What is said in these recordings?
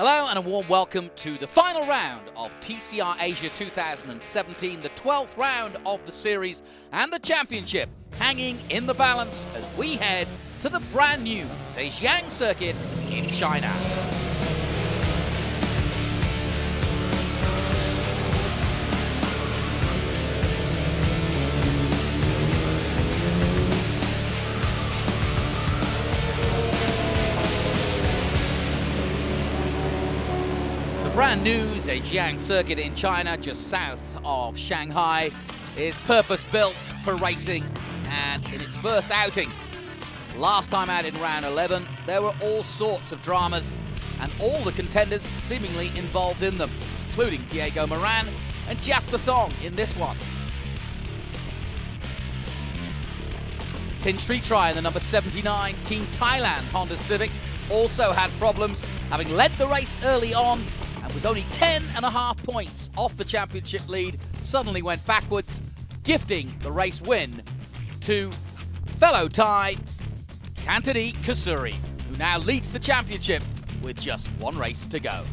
Hello and a warm welcome to the final round of TCR Asia 2017, the 12th round of the series and the championship hanging in the balance as we head to the brand new ZheJiang circuit in China. Brand new ZheJiang circuit in China, just south of Shanghai, is purpose-built for racing, and in its first outing, last time out in round 11, there were all sorts of dramas, and all the contenders seemingly involved in them, including Diego Moran and Jasper Thong in this one. Tin Street Try in the number 79 Team Thailand Honda Civic also had problems, having led the race early on and was only 10.5 points off the championship lead, suddenly went backwards, gifting the race win to fellow Thai Kantani Kasuri, who now leads the championship with just one race to go.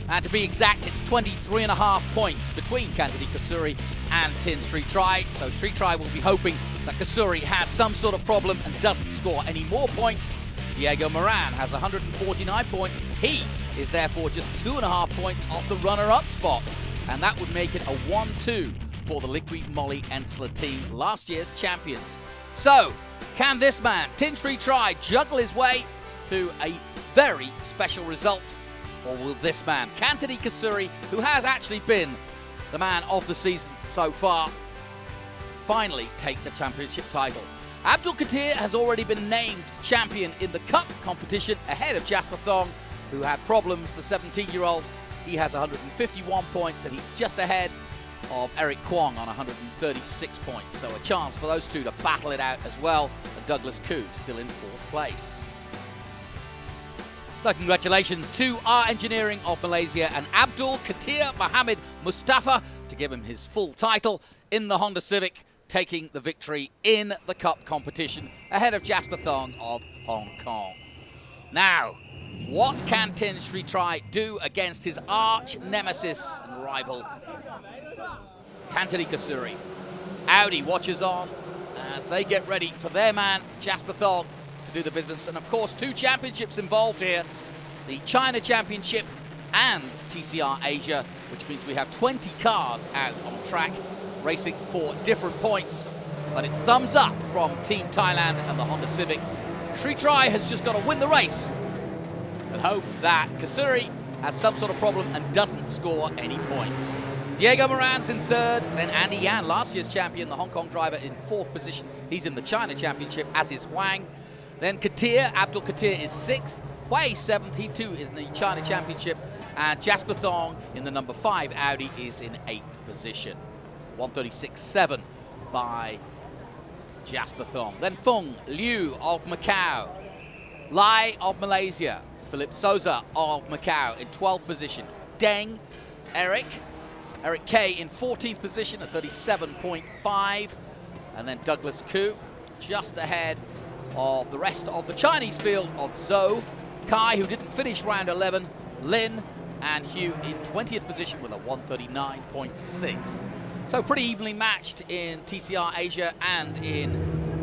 And to be exact, it's 23.5 points between Kantani Kasuri and Tin Street Try, so Street Try will be hoping that Kasuri has some sort of problem and doesn't score any more points. Diego Moran has 149 points. He is therefore just 2.5 points off the runner-up spot. And that would make it a 1-2 for the Liqui Moly Ensler team, last year's champions. So, can this man, Tin Street Try, juggle his way to a very special result? Or will this man, Kantani Kasuri, who has actually been the man of the season so far, finally take the championship title? Abdul Katir has already been named champion in the Cup competition ahead of Jasper Thong, who had problems, the 17-year-old. He has 151 points and he's just ahead of Eric Kwong on 136 points. So a chance for those two to battle it out as well. And Douglas Koo still in 4th place. So congratulations to our engineering of Malaysia and Abdul Katir Mohammed Mustafa to give him his full title in the Honda Civic, taking the victory in the Cup competition ahead of Jasper Thong of Hong Kong. Now, what can Tin Street Try do against his arch nemesis and rival, Kantani Kasuri? Audi watches on as they get ready for their man, Jasper Thong, to do the business. And of course, 2 championships involved here, the China Championship and TCR Asia, which means we have 20 cars out on track, racing for different points, but it's thumbs up from Team Thailand and the Honda Civic. Street Try has just got to win the race and hope that Kasuri has some sort of problem and doesn't score any points. Diego Moran's in 3rd, then Andy Yan, last year's champion, the Hong Kong driver, in 4th position. He's in the China Championship, as is Huang. Then Katir, Abdul Katir is 6th, Hui 7th, he too is in the China Championship, and Jasper Thong in the number 5 Audi is in 8th position. 136.7 by Jasper Thong. Then Fung Liu of Macau, Lai of Malaysia, Philip Souza of Macau in 12th position, Deng Eric K in 14th position at 37.5, and then Douglas Koo just ahead of the rest of the Chinese field of Zhou, Kai, who didn't finish round 11, Lin and Hugh in 20th position with a 139.6. So pretty evenly matched in TCR Asia and in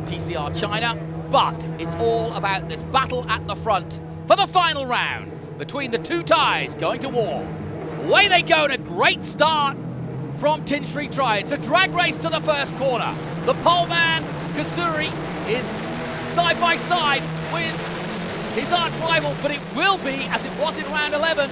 TCR China, but it's all about this battle at the front for the final round between the 2 Thais going to war. Away they go, and a great start from Tin Street Try. It's a drag race to the first corner. The pole man, Kasuri, is side by side with his arch rival, but it will be, as it was in round 11,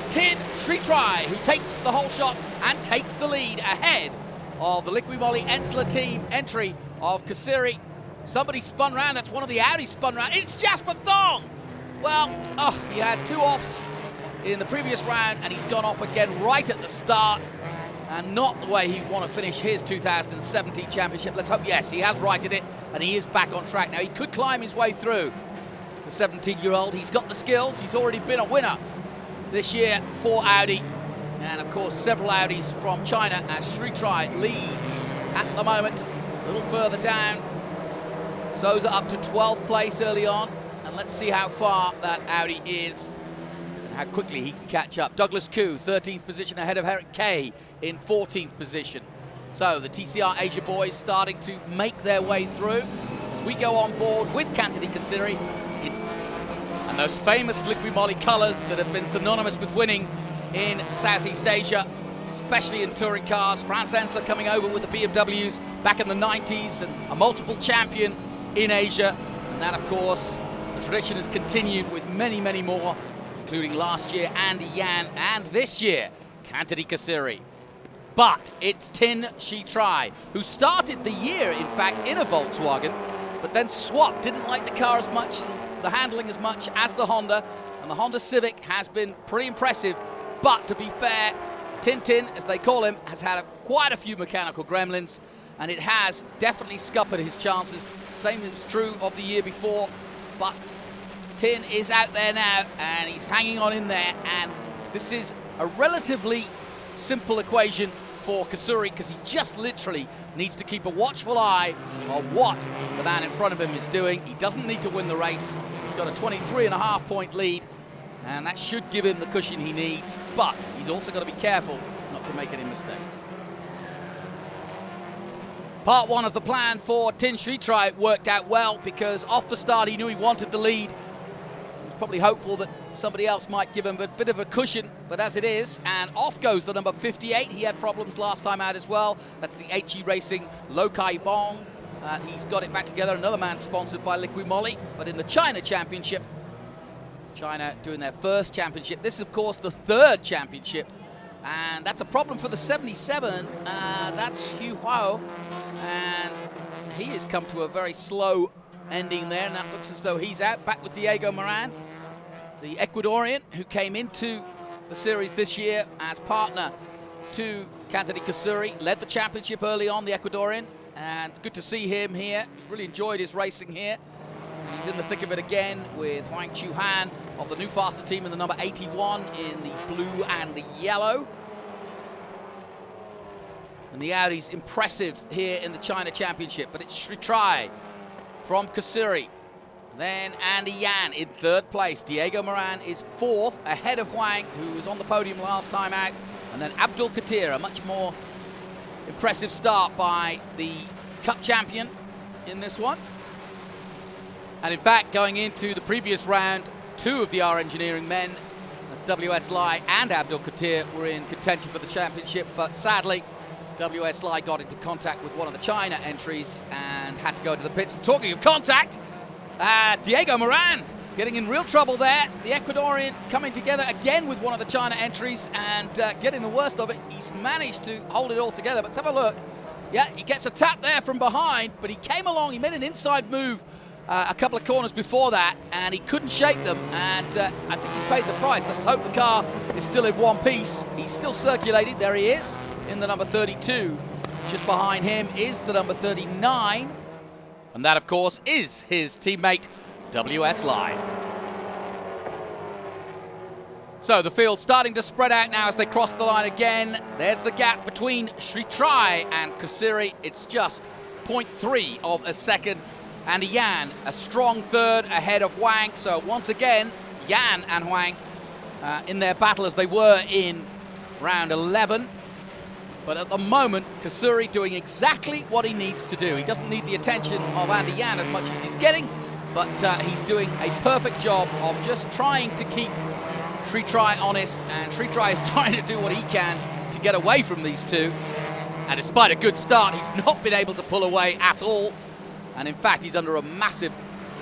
Tin Street Try, who takes the whole shot and takes the lead ahead of the Liqui Moly Ensler team entry of Kasuri. Somebody spun round, that's one of the Audis spun round. It's Jasper Thong! Well, he had 2 offs in the previous round and he's gone off again right at the start, and not the way he'd want to finish his 2017 championship. Let's hope, yes, he has righted it and he is back on track now. He could climb his way through. The 17-year-old, he's got the skills, he's already been a winner this year for Audi, and of course several Audis from China as Street Try leads at the moment. A little further down Souza up to 12th place early on, and let's see how far that Audi is and how quickly he can catch up. Douglas Koo, 13th position ahead of Eric Kay in 14th position. So the TCR Asia boys starting to make their way through as we go on board with Kantani Kasiri and those famous Liqui Moly colours that have been synonymous with winning in Southeast Asia, especially in touring cars. Franz Ensler coming over with the BMWs back in the 90s and a multiple champion in Asia. And that, of course, the tradition has continued with many, many more, including last year Andy Yan and this year Kantani Kasiri. But it's Tin Shi-Tri, who started the year, in fact, in a Volkswagen, but then swapped, didn't like the car as much, the handling as much as the Honda, and the Honda Civic has been pretty impressive. But to be fair, Tintin, as they call him, has had quite a few mechanical gremlins, and it has definitely scuppered his chances. Same is true of the year before, but Tin is out there now, and he's hanging on in there, and this is a relatively simple equation for Kasuri, because he just literally needs to keep a watchful eye on what the man in front of him is doing. He doesn't need to win the race. He's got a 23.5 point lead, and that should give him the cushion he needs, but he's also got to be careful not to make any mistakes. Part one of the plan for Tin Shi-Tri worked out well, because off the start he knew he wanted the lead. He was probably hopeful that somebody else might give him a bit of a cushion, but as it is, and off goes the number 58. He had problems last time out as well. That's the HE Racing Lokai Bong. He's got it back together, another man sponsored by Liqui Moly, but in the China Championship, China doing their first championship. This is, of course, the third championship, and that's a problem for the 77. That's Hu Hao, and he has come to a very slow ending there, and that looks as though he's out. Back with Diego Moran, the Ecuadorian, who came into the series this year as partner to Kantani Kasuri, led the championship early on, the Ecuadorian, and good to see him here. Really enjoyed his racing here. He's in the thick of it again with Huang Chu Han of the new faster team in the number 81 in the blue and the yellow. And the Audi's impressive here in the China Championship, but it's Shi-Tri from Kasuri. Then Andy Yan in third place. Diego Moran is fourth, ahead of Huang, who was on the podium last time out. And then Abdul Katir, a much more impressive start by the Cup champion in this one. And in fact, going into the previous round, two of the R Engineering men, as WS Lai and Abdul Katir, were in contention for the championship, but sadly, WS Lai got into contact with one of the China entries and had to go to the pits. And talking of contact, Diego Moran getting in real trouble there. The Ecuadorian coming together again with one of the China entries and getting the worst of it. He's managed to hold it all together, but let's have a look. Yeah, he gets a tap there from behind, but he came along, he made an inside move a couple of corners before that, and he couldn't shake them, and I think he's paid the price. Let's hope the car is still in one piece. He's still circulating. There he is in the number 32. Just behind him is the number 39, and that, of course, is his teammate, WS Lai. So the field starting to spread out now as they cross the line again. There's the gap between Shi-Tri and Kasiri. It's just 0.3 of a second. And Yan, a strong third ahead of Huang. So once again, Yan and Huang in their battle as they were in round 11. But at the moment, Kasuri doing exactly what he needs to do. He doesn't need the attention of Andy Yan as much as he's getting, but he's doing a perfect job of just trying to keep Shi-Tri honest, and Shi-Tri is trying to do what he can to get away from these two. And despite a good start, he's not been able to pull away at all. And in fact, he's under a massive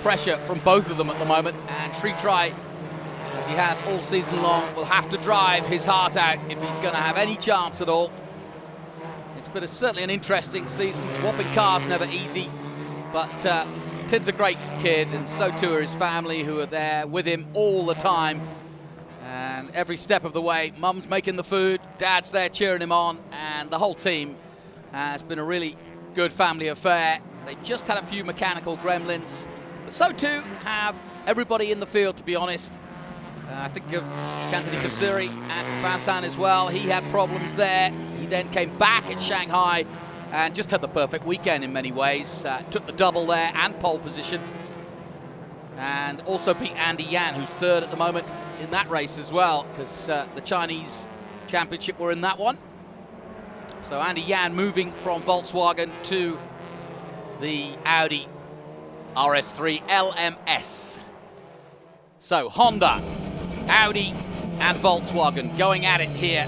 pressure from both of them at the moment. And Shi-Tri, as he has all season long, will have to drive his heart out if he's going to have any chance at all. It's been certainly an interesting season. Swapping cars never easy, but Tid's a great kid, and so too are his family, who are there with him all the time. And every step of the way, Mum's making the food, Dad's there cheering him on, and the whole team has been a really good family affair. They just had a few mechanical gremlins, but so too have everybody in the field, to be honest. I think of Kantani Kasuri and Fasan as well. He had problems there. He then came back at Shanghai and just had the perfect weekend in many ways. Took the double there and pole position, and also beat Andy Yan, who's third at the moment in that race as well, because the Chinese championship were in that one. So Andy Yan moving from Volkswagen to the Audi RS3 LMS. So Honda, Audi and Volkswagen going at it here.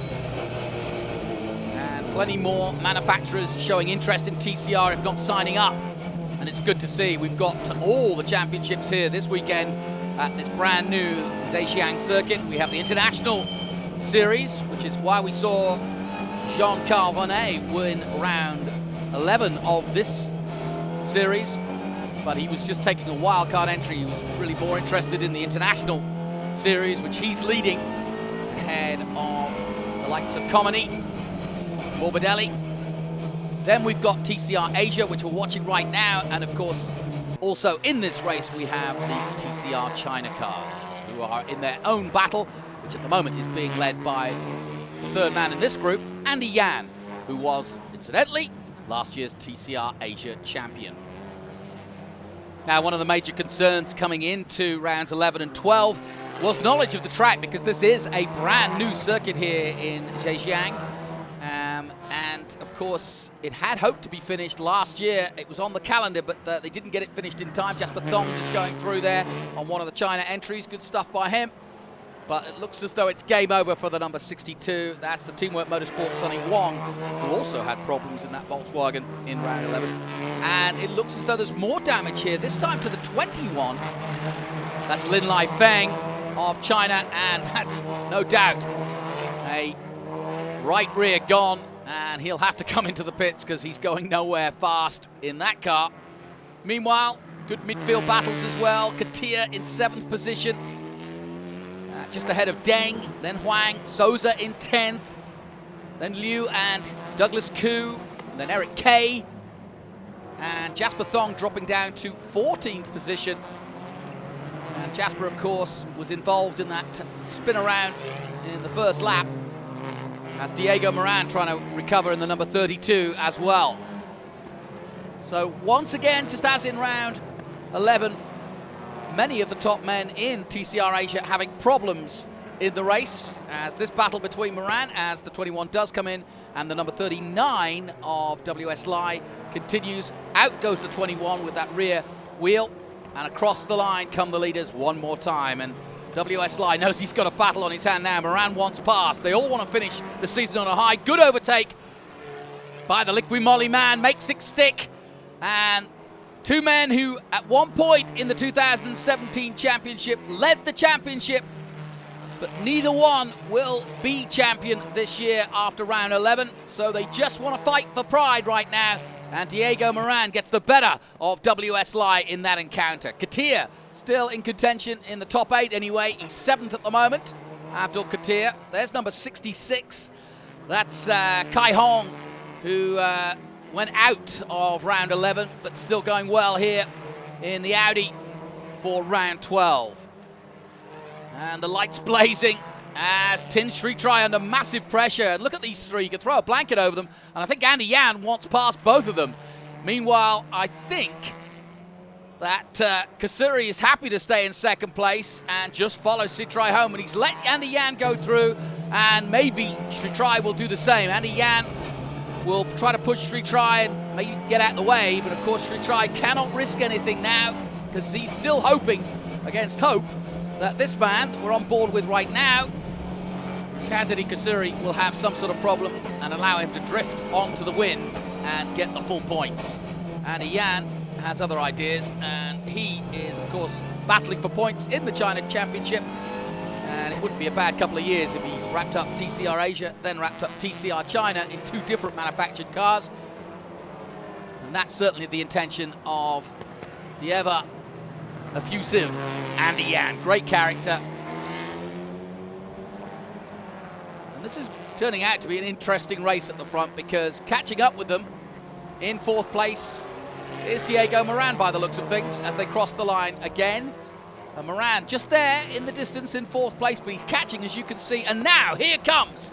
And plenty more manufacturers showing interest in TCR, if not signing up. And it's good to see. We've got all the championships here this weekend at this brand new ZheJiang circuit. We have the International Series, which is why we saw Jean-Carl Vonnet win round 11 of this series. But he was just taking a wildcard entry. He was really more interested in the International Series, which he's leading ahead of the likes of Comini, Morbidelli. Then we've got TCR Asia, which we're watching right now. And of course, also in this race, we have the TCR China cars, who are in their own battle, which at the moment is being led by the third man in this group, Andy Yan, who was, incidentally, last year's TCR Asia champion. Now, one of the major concerns coming into rounds 11 and 12 was knowledge of the track, because this is a brand new circuit here in ZheJiang. And of course, it had hoped to be finished last year. It was on the calendar, but they didn't get it finished in time. Jasper Thong just going through there on one of the China entries. Good stuff by him. But it looks as though it's game over for the number 62. That's the Teamwork Motorsport Sonny Wong, who also had problems in that Volkswagen in round 11. And it looks as though there's more damage here, this time to the 21. That's Lin Lai Feng of China, and that's no doubt a right rear gone, and he'll have to come into the pits because he's going nowhere fast in that car. Meanwhile, good midfield battles as well. Katia in 7th position. Just ahead of Deng, then Huang, Souza in 10th, then Liu and Douglas Koo, then Eric Kay, and Jasper Thong dropping down to 14th position. And Jasper, of course, was involved in that spin around in the first lap, as Diego Moran trying to recover in the number 32 as well. So once again, just as in round 11, many of the top men in TCR Asia having problems in the race, as this battle between Moran, as the 21 does come in, and the number 39 of WS Lai continues. Out goes the 21 with that rear wheel, and across the line come the leaders one more time. And WS Lai knows he's got a battle on his hand now. Moran wants past. They all want to finish the season on a high. Good overtake by the Liqui Moly man, makes it stick. And two men who, at one point in the 2017 championship, led the championship, but neither one will be champion this year after round 11. So they just want to fight for pride right now. And Diego Moran gets the better of WS Lai in that encounter. Katia still in contention in the top 8 anyway. He's 7th at the moment, Abdul Katia. There's number 66. That's Kai Hong, who went out of round 11, but still going well here in the Audi for round 12. And the lights blazing as Tin Sri Try under massive pressure. And look at these three, you could throw a blanket over them. And I think Andy Yan wants past both of them. Meanwhile, I think that Kasuri is happy to stay in 2nd place and just follow Sitrai home. And he's let Andy Yan go through, and maybe Sri Try will do the same. Andy Yan will try to push Sri Try and maybe get out of the way, but of course Sri Try cannot risk anything now, because he's still hoping against hope that this man that we're on board with right now, Kandidi Kasuri, will have some sort of problem and allow him to drift onto the win and get the full points. Andy Yan has other ideas, and he is of course battling for points in the China Championship. And it wouldn't be a bad couple of years if he's wrapped up TCR Asia, then wrapped up TCR China in 2 different manufactured cars. And that's certainly the intention of the ever effusive Andy Yan. Great character. And this is turning out to be an interesting race at the front, because catching up with them in 4th place is Diego Moran by the looks of things as they cross the line again. And Moran just there in the distance in 4th place, but he's catching, as you can see. And now here comes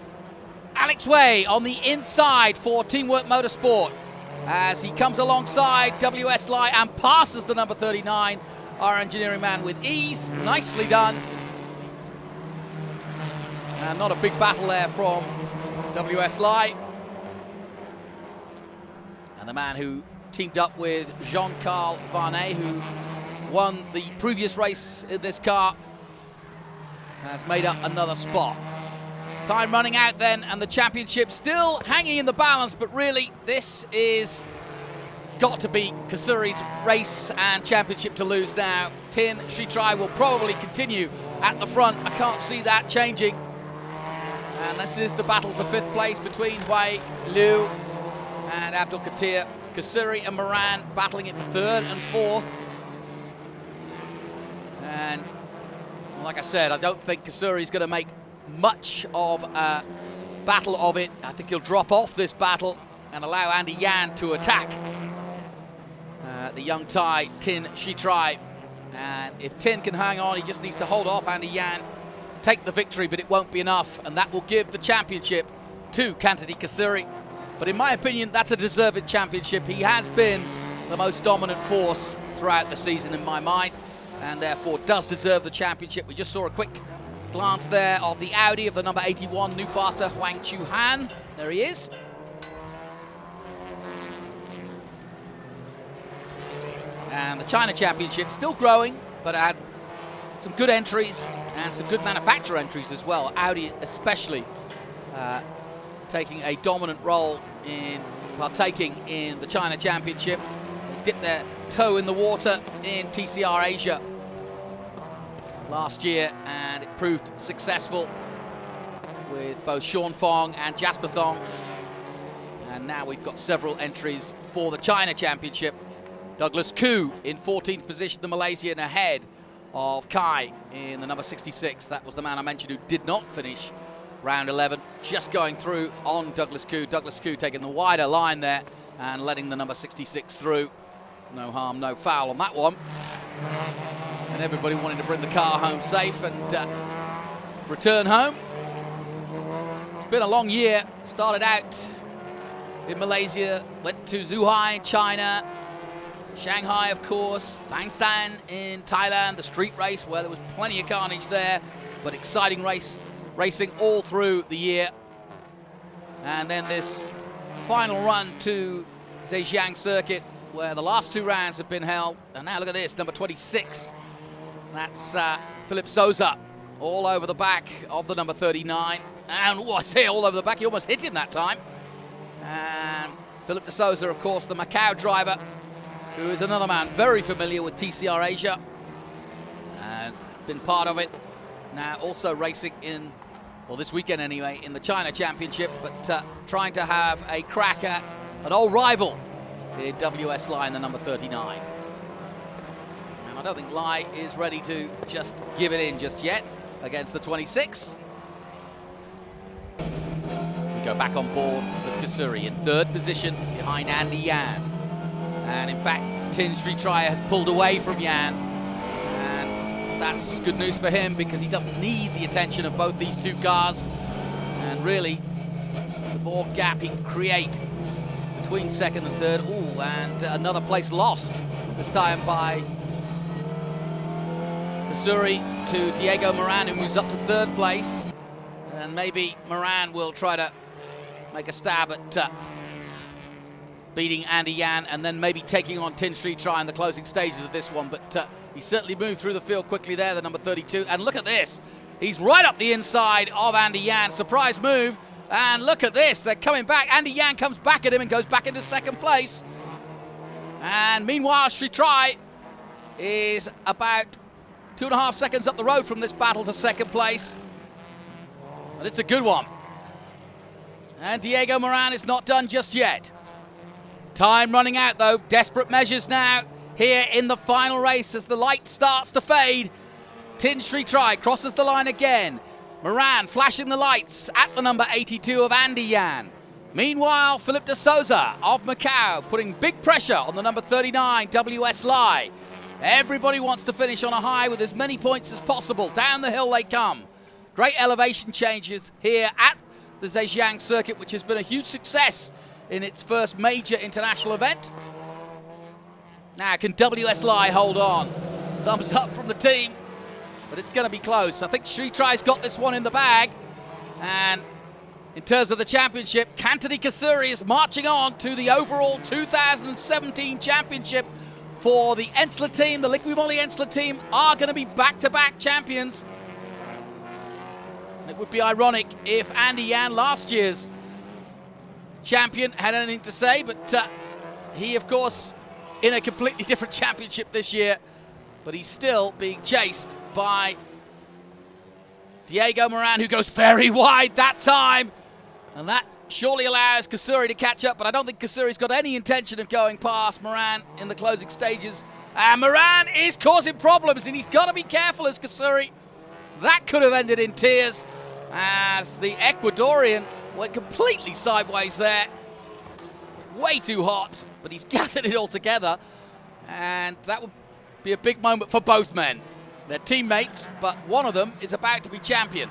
Alex Way on the inside for Teamwork Motorsport. as he comes alongside WS Lai and passes the number 39, our engineering man, with ease. Nicely done. And not a big battle there from WS Lai. And the man who teamed up with Jean-Carl Varnet, who won the previous race in this car, has made up another spot. Time running out then, and the championship still hanging in the balance, but really this is got to be Kasuri's race and championship to lose now. Tin Sritrai will probably continue at the front. I can't see that changing. And this is the battle for 5th place between Wei Liu and Abdul Katir. Kasuri and Moran battling it for 3rd and 4th. And like I said, I don't think Kasuri's going to make much of a battle of it. I think he'll drop off this battle and allow Andy Yan to attack the young Thai, Tin Sritrai. And if Tin can hang on, he just needs to hold off Andy Yan, take the victory, but it won't be enough, and that will give the championship to Kantati Kasuri. But in my opinion, that's a deserved championship. He has been the most dominant force throughout the season in my mind, and therefore does deserve the championship. We just saw a quick glance there of the Audi of the number 81, new faster, Huang Chu Han. There he is. And the China Championship still growing, but had some good entries and some good manufacturer entries as well. Audi especially taking a dominant role in partaking in the China Championship. They dipped their toe in the water in TCR Asia last year, and it proved successful with both Sean Fong and Jasper Thong. And now we've got several entries for the China Championship. Douglas Koo in 14th position, the Malaysian, ahead of Kai in the number 66. That was the man I mentioned who did not finish round 11. Just going through on Douglas Koo. Douglas Koo taking the wider line there and letting the number 66 through. No harm, no foul on that one. And everybody wanting to bring the car home safe and return home. It's been a long year. Started out in Malaysia, went to Zhuhai in China, Shanghai, of course, Bangsan in Thailand, the street race where there was plenty of carnage there, but exciting racing all through the year. And then this final run to ZheJiang circuit where the last 2 rounds have been held. And now look at this, number 26. That's Philip Sousa all over the back of the number 39. And I say all over the back, he almost hit him that time. And Philip de Sousa, of course, the Macau driver, who is another man very familiar with TCR Asia, has been part of it. Now also racing in, well, this weekend anyway, in the China Championship, but trying to have a crack at an old rival in WS Lai, the number 39. And I don't think Lai is ready to just give it in just yet against the 26. We go back on board with Kasuri in 3rd position behind Andy Yan. And in fact, Tin Sritrai has pulled away from Yan. And that's good news for him because he doesn't need the attention of both these 2 cars. And really, the more gap he can create between 2nd and 3rd. Ooh, and another place lost, this time by Kasuri to Diego Moran, who moves up to 3rd place. And maybe Moran will try to make a stab at beating Andy Yan and then maybe taking on Tin Sritrai in the closing stages of this one. But he certainly moved through the field quickly there, the number 32. And look at this. He's right up the inside of Andy Yan. Surprise move. And look at this. They're coming back. Andy Yan comes back at him and goes back into 2nd place. And meanwhile, Sritrai is about 2.5 seconds up the road from this battle to 2nd place. But it's a good one. And Diego Moran is not done just yet. Time running out, though. Desperate measures now here in the final race as the light starts to fade. Tin Sritrai crosses the line again. Moran flashing the lights at the number 82 of Andy Yan. Meanwhile, Philip de Sousa of Macau putting big pressure on the number 39, WS Lai. Everybody wants to finish on a high with as many points as possible. Down the hill they come. Great elevation changes here at the ZheJiang circuit, which has been a huge success in its first major international event. Now, can WS Lai hold on? Thumbs up from the team, but it's going to be close. I think ZheJiang's got this one in the bag. And in terms of the championship, Kantari Kasuri is marching on to the overall 2017 championship for the Ensler team. The Liqui Moly Ensler team are going to be back-to-back champions. It would be ironic if Andy Yan, last year's champion, had anything to say, but he, of course, in a completely different championship this year, but he's still being chased by Diego Moran, who goes very wide that time, and that surely allows Kasuri to catch up, but I don't think Kasuri's got any intention of going past Moran in the closing stages. And Moran is causing problems, and he's got to be careful as Kasuri. That could have ended in tears, as the Ecuadorian went completely sideways there. Way too hot, but he's gathered it all together, and that would be a big moment for both men. They're teammates, but one of them is about to be champion.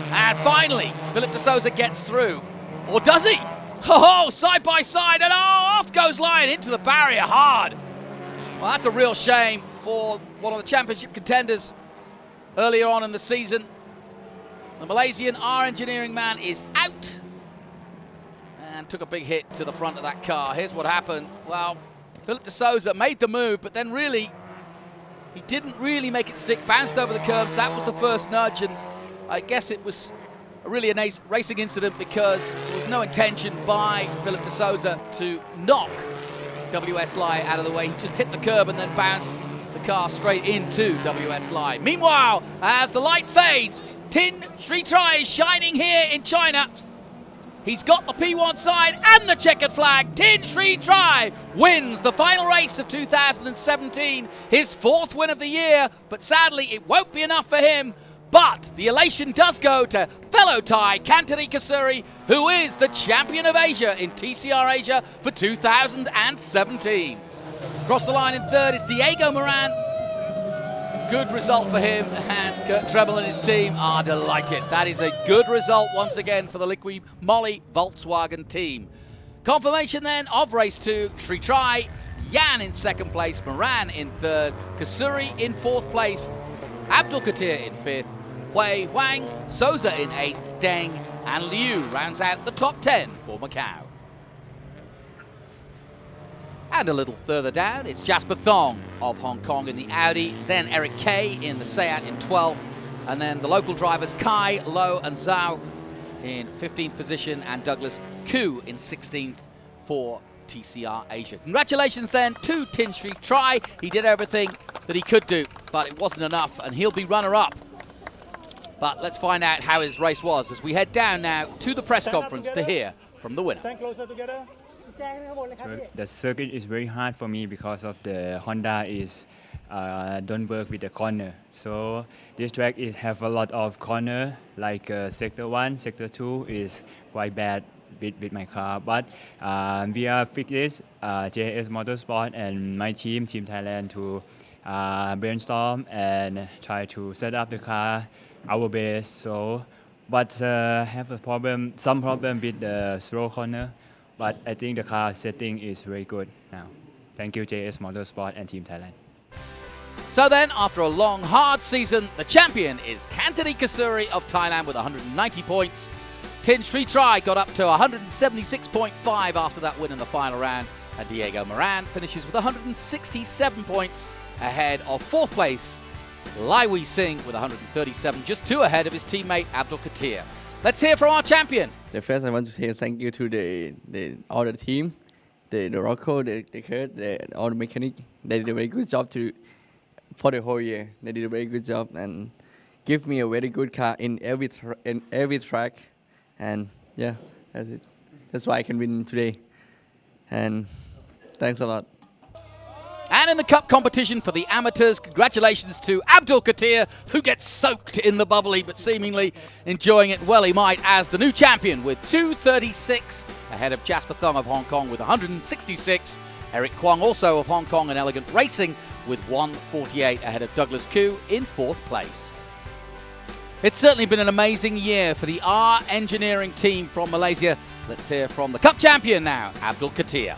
And finally, Philip de Sousa gets through. Or does he? Oh, side by side, and off goes Lion into the barrier hard. Well, that's a real shame for one of the championship contenders earlier on in the season. The Malaysian R Engineering man is out and took a big hit to the front of that car. Here's what happened. Well, Philip de Sousa made the move, but then really, he didn't really make it stick, bounced over the curves. That was the first nudge, and I guess it was really a nice racing incident because there was no intention by Philip de Sousa to knock WS Lai out of the way. He just hit the curb and then bounced the car straight into WS Lai. Meanwhile, as the light fades, Tin ZheJiang is shining here in China. He's got the P1 side and the checkered flag. Tin ZheJiang wins the final race of 2017, his fourth win of the year, but sadly it won't be enough for him. But the elation does go to fellow Thai Kantari Kasuri, who is the champion of Asia in TCR Asia for 2017. Across the line in third is Diego Moran. Good result for him, and Kurt Trebel and his team are delighted. That is a good result once again for the Liqui Moly Volkswagen team. Confirmation then of race 2, ZheJiang, Yan in second place, Moran in third, Kasuri in fourth place, Abdul Qadir in fifth, Wei Wang, Sousa in eighth, Deng and Liu rounds out the top 10 for Macau. And a little further down, it's Jasper Thong of Hong Kong in the Audi, then Eric Kay in the Seat in 12th, and then the local drivers Kai, Lo and Zhao in 15th position, and Douglas Koo in 16th for TCR Asia. Congratulations then to Tin ZheJiang. He did everything that he could do, but it wasn't enough, and he'll be runner-up. But let's find out how his race was as we head down now to the press conference to hear from the winner. Stand closer together. So the circuit is very hard for me because of the Honda is don't work with the corner. So this track is have a lot of corner, like sector 1, sector 2 is quite bad with my car. But we are fix this, JS Motorsport and my team Thailand, to brainstorm and try to set up the car our best. So, but have a problem, some problem with the slow corner. But I think the car setting is very good now. Thank you, JS Motorsport and Team Thailand. So then, after a long, hard season, the champion is Kantari Kasuri of Thailand with 190 points. Tin ZheJiang got up to 176.5 after that win in the final round. And Diego Moran finishes with 167 points ahead of fourth place Lai Wei Sing with 137, just 2 ahead of his teammate Abdul Qadir. Let's hear from our champion. First, I want to say thank you to all the team, the Rocco, the Kurt, all the mechanic. They did a very good job for the whole year. They did a very good job and give me a very good car in every track. And yeah, that's it. That's why I can win today. And thanks a lot. And in the cup competition for the amateurs, congratulations to Abdul Qadir, who gets soaked in the bubbly, but seemingly enjoying it well he might, as the new champion with 236, ahead of Jasper Thong of Hong Kong with 166. Eric Kwong, also of Hong Kong and Elegant Racing, with 148, ahead of Douglas Koo in fourth place. It's certainly been an amazing year for the R Engineering team from Malaysia. Let's hear from the Cup champion now, Abdul Katir.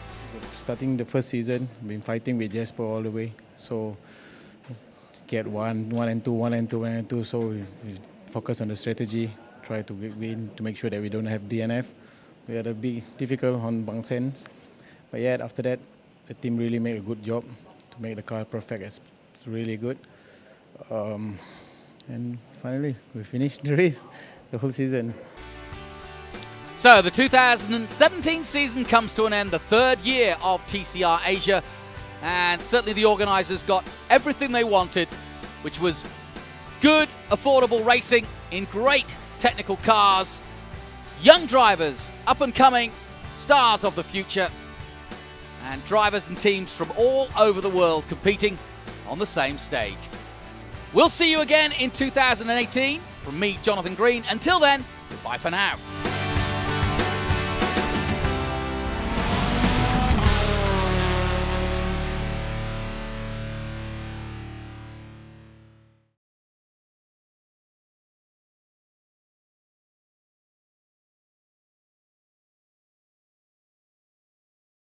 Starting the first season, been fighting with Jasper all the way. So get one and two. So we focus on the strategy, try to win to make sure that we don't have DNF. We had a big difficult on Bang Sens, but yet after that, the team really made a good job to make the car perfect. It's really good. And finally, we finished the race, the whole season. So the 2017 season comes to an end, the third year of TCR Asia, and certainly the organisers got everything they wanted, which was good, affordable racing in great technical cars, young drivers, up and coming stars of the future, and drivers and teams from all over the world competing on the same stage. We'll see you again in 2018. From me, Jonathan Green. Until then, goodbye for now.